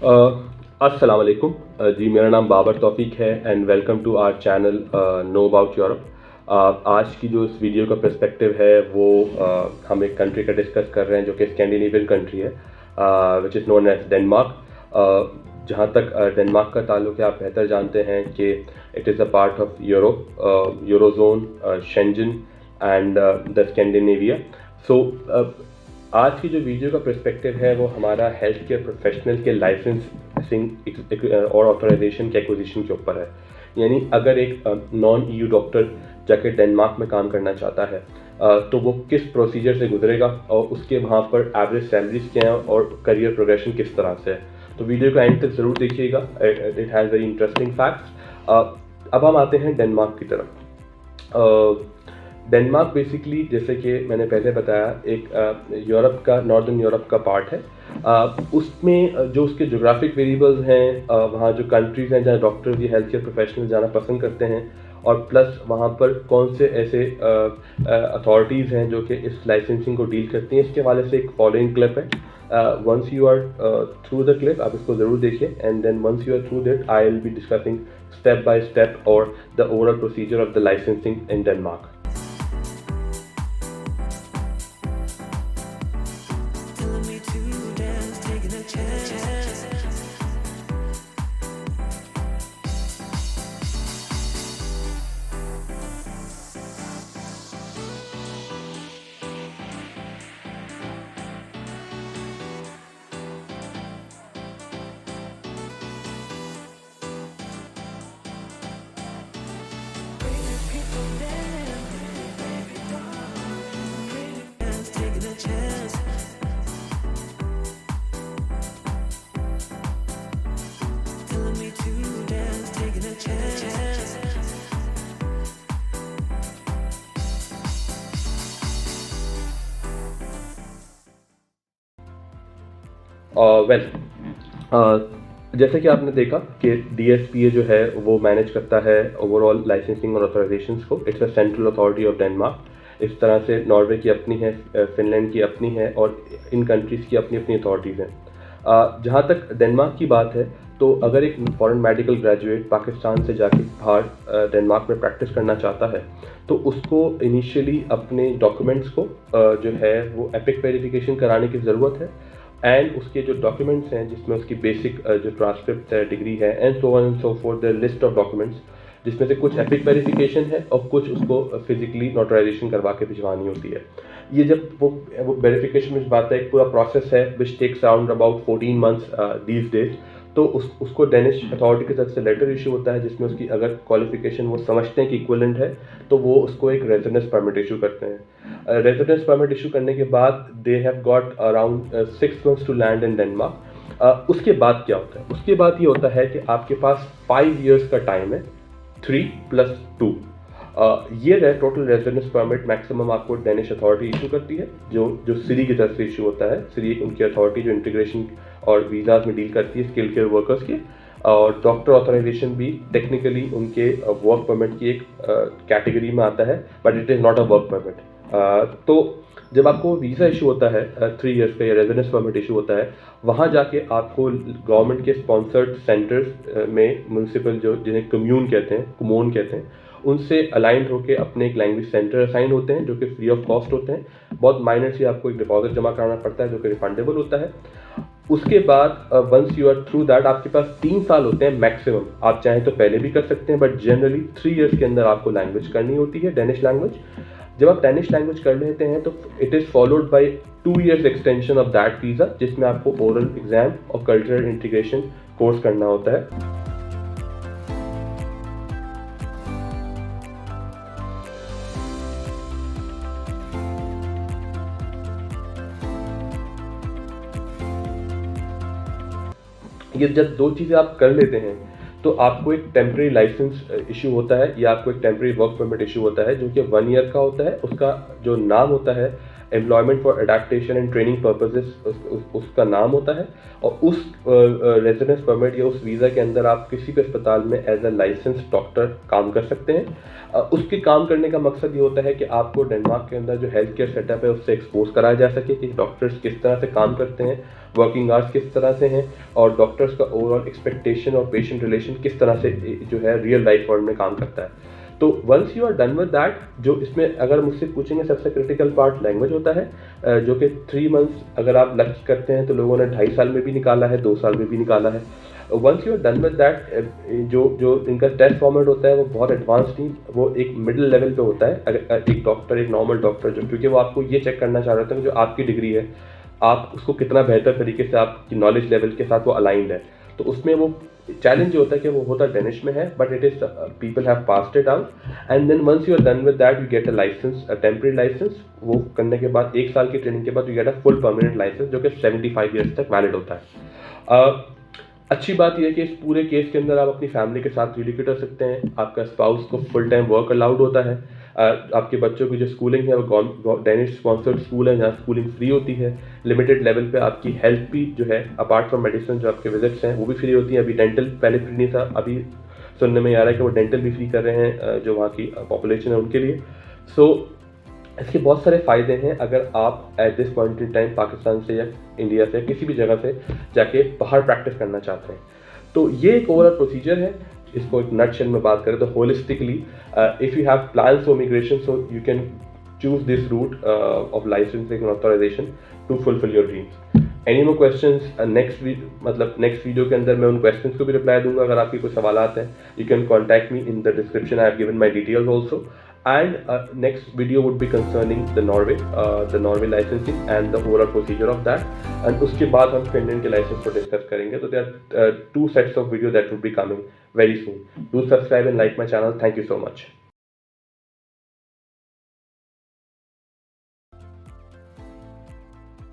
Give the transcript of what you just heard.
अस्सलाम वालेकुम। जी मेरा नाम बाबर तौफीक है and welcome to our channel know about Europe. आज की जो इस वीडियो का पर्सपेक्टिव है वो हम एक कंट्री का डिस्कस कर रहे हैं जो कि स्कैंडिनेवियन कंट्री है which is known as Denmark. जहाँ तक डेनमार्क का ताल्लुक है आप बेहतर जानते हैं कि it is a part of Europe, Eurozone, Schengen and the Scandinavia. So आज की जो वीडियो का पर्सपेक्टिव है वो हमारा हेल्थ केयर प्रोफेशनल के लाइसेंसिंग और ऑथराइजेशन के एक्विजिशन के ऊपर है। यानी अगर एक नॉन ईयू डॉक्टर जाके डेनमार्क में काम करना चाहता है तो वो किस प्रोसीजर से गुजरेगा और उसके वहाँ पर एवरेज सैलरीज क्या हैं और करियर प्रोग्रेशन किस तरह से है। तो वीडियो का एंड तक ज़रूर देखिएगा, it has very interesting facts. अब हम आते हैं डेनमार्क की तरफ। डेनमार्क बेसिकली जैसे कि मैंने पहले बताया एक यूरोप का, नॉर्दर्न यूरोप का पार्ट है। उसमें जो उसके जोग्राफिक वेरिएबल्स हैं, वहाँ जो कंट्रीज़ हैं जहाँ डॉक्टर्स या हेल्थ केयर प्रोफेशनल जाना पसंद करते हैं, और प्लस वहाँ पर कौन से ऐसे अथॉरिटीज़ हैं जो कि इस लाइसेंसिंग को डील करती हैं, इसके हवाले से एक फॉलोइंग क्लिप है। Once you are through the clip आप इसको ज़रूर देखिए and then once you are through that I will be discussing step by step और the overall procedure of the licensing in Denmark. जैसे कि आपने देखा कि DSPA जो है वो मैनेज करता है ओवरऑल लाइसेंसिंग और ऑथराइजेशंस को। It's a central authority of Denmark. इस तरह से नॉर्वे की अपनी है, फिनलैंड की अपनी है और इन कंट्रीज़ की अपनी अपनी अथॉरिटीज़ हैं। जहाँ तक डेनमार्क की बात है तो अगर एक फॉरेन मेडिकल ग्रेजुएट पाकिस्तान से जाके बाहर डेनमार्क में प्रैक्टिस करना चाहता है तो उसको इनिशियली अपने डॉक्यूमेंट्स को जो है वो एपिक वेरिफिकेशन कराने की ज़रूरत है एंड उसके जो डॉक्यूमेंट्स हैं जिसमें उसकी बेसिक जो ट्रांसक्रिप्ट है, डिग्री है and so on and so fourth, the list of documents जिसमें से कुछ एपिक वेरिफिकेशन है और कुछ उसको फिजिकली नोटराइजेशन करवा के भिजवानी होती है। ये जब वो वेरिफिकेशन में बात है, एक पूरा प्रोसेस है which takes around about 14 months these days. तो उसको डेनिश अथॉरिटी की तरफ से लेटर इशू होता है जिसमें उसकी अगर क्वालिफिकेशन वो समझते हैं कि इक्विवेलेंट है तो वो उसको एक रेजिडेंस परमिट इशू करते हैं। रेजिडेंस परमिट इशू करने के बाद they have got around 6 months to land in Denmark. उसके बाद क्या होता है? उसके बाद ये होता है कि आपके पास 5 ईयर्स का टाइम है, 3+2 ये है टोटल रेजिडेंस परमिट मैक्सिमम आपको डेनिश अथॉरिटी इशू करती है, जो सिरी की तरफ से इशू होता है। सिरी उनकी अथॉरिटी जो इंटीग्रेशन और वीज़ाज में डील करती है स्किल केयर वर्कर्स के, और डॉक्टर ऑथराइजेशन भी टेक्निकली उनके वर्क परमिट की एक कैटेगरी में आता है, but it is not a work permit. तो जब आपको वीज़ा इशू होता है 3 ईयर्स का या रेजिडेंस परमिट इशू होता है, वहाँ जाके आपको गवर्नमेंट के स्पॉन्सर्ड सेंटर्स में म्यूनसिपल जो जिन्हें कम्यून कहते हैं, कुमोन कहते हैं, उनसे अलाइंड होकर अपने एक लैंग्वेज सेंटर असाइन होते हैं जो कि फ्री ऑफ कॉस्ट होते हैं। बहुत माइनर से आपको एक डिपॉजिट जमा कराना पड़ता है जो कि रिफंडेबल होता है। उसके बाद once you are through that आपके पास 3 साल होते हैं मैक्सिमम। आप चाहें तो पहले भी कर सकते हैं बट जनरली 3 ईयर्स के अंदर आपको लैंग्वेज करनी होती है, डेनिश लैंग्वेज। जब आप डेनिश लैंग्वेज कर लेते हैं तो it is followed by 2 years extension of that visa जिसमें आपको ओरल एग्जाम और कल्चरल इंटीग्रेशन कोर्स करना होता है। ये जब 2 चीज़ें आप कर लेते हैं तो आपको एक टेम्प्रेरी लाइसेंस इशू होता है या आपको एक टेम्प्रेरी वर्क परमिट इशू होता है जो कि 1 ईयर का होता है। उसका जो नाम होता है employment for adaptation and training purposes उसका नाम होता है। और उस रेजिडेंस परमिट या उस वीज़ा के अंदर आप किसी भी अस्पताल में एज अ लाइसेंस डॉक्टर काम कर सकते हैं। उसके काम करने का मकसद ये होता है कि आपको डेनमार्क के अंदर जो हेल्थ केयर सेटअप है उससे एक्सपोज कराया जा सके कि डॉक्टर्स किस तरह से काम करते हैं, वर्किंग आवर्स किस तरह से हैं, और डॉक्टर्स का ओवरऑल एक्सपेक्टेशन और पेशेंट रिलेशन किस तरह से जो है रियल लाइफ वर्ल्ड में काम करता है। तो once you are done with that, जो इसमें अगर मुझसे पूछेंगे सबसे क्रिटिकल पार्ट लैंग्वेज होता है, जो कि 3 मंथ्स अगर आप लक्ष्य करते हैं तो लोगों ने 2.5 साल में भी निकाला है, 2 साल में भी निकाला है। Once you are done with that, जो इनका टेस्ट फॉर्मेट होता है वो बहुत एडवांस नहीं, वो एक मिडिल लेवल पे होता है। अगर एक डॉक्टर, एक नॉर्मल डॉक्टर जो, क्योंकि वो आपको ये चेक करना चाह रहे होते हैं कि जो आपकी डिग्री है आप उसको कितना बेहतर तरीके से आपकी नॉलेज लेवल के साथ वो अलाइंड है। तो उसमें वो चैलेंज जो होता है कि वो होता डेनिश में है, but it is people have passed it out, and then once you are done with that you get a licence, a temporary licence. वो करने के बाद 1 साल की ट्रेनिंग के बाद you get a full permanent licence जो कि 75 ईयर्स तक वैलिड होता है। अच्छी बात यह है कि इस पूरे केस के अंदर आप अपनी फैमिली के साथ रिलोकेट कर सकते हैं, आपका स्पाउस को फुल टाइम वर्क अलाउड होता है, आपके बच्चों की जो स्कूलिंग है वो डेनिश स्पॉन्सर्ड स्कूल है जहाँ स्कूलिंग फ्री होती है। लिमिटेड लेवल पे आपकी हेल्थ भी जो है अपार्ट फ्रॉम मेडिसिन जो आपके विजिट्स हैं वो भी फ्री होती हैं। अभी डेंटल पहले फ्री नहीं था, अभी सुनने में आ रहा है कि वो डेंटल भी फ्री कर रहे हैं जो वहाँ की पॉपुलेशन है उनके लिए। सो इसके बहुत सारे फ़ायदे हैं अगर आप at this point in time Pakistan से या इंडिया से किसी भी जगह से जाके बाहर प्रैक्टिस करना चाहते हैं। तो ये एक ओवरऑल प्रोसीजर है। इसको एक नटशेल में बात करें तो holistically if you have plans for immigration, so you can choose this route of licensing and authorisation to fulfil your dreams. Any more questions, next video के अंदर मैं उन क्वेश्चंस को भी रिप्लाई दूंगा। अगर आपकी कोई सवाल हैं, you can contact me in the description, I have given my details also. And next video would be concerning the Norway licensing and the overall procedure of that, and उसके बाद हम फिनलैंड के लाइसेंस को discuss करेंगे। तो there are 2 sets of video that would be coming very soon. Do subscribe and like my channel. Thank you so much.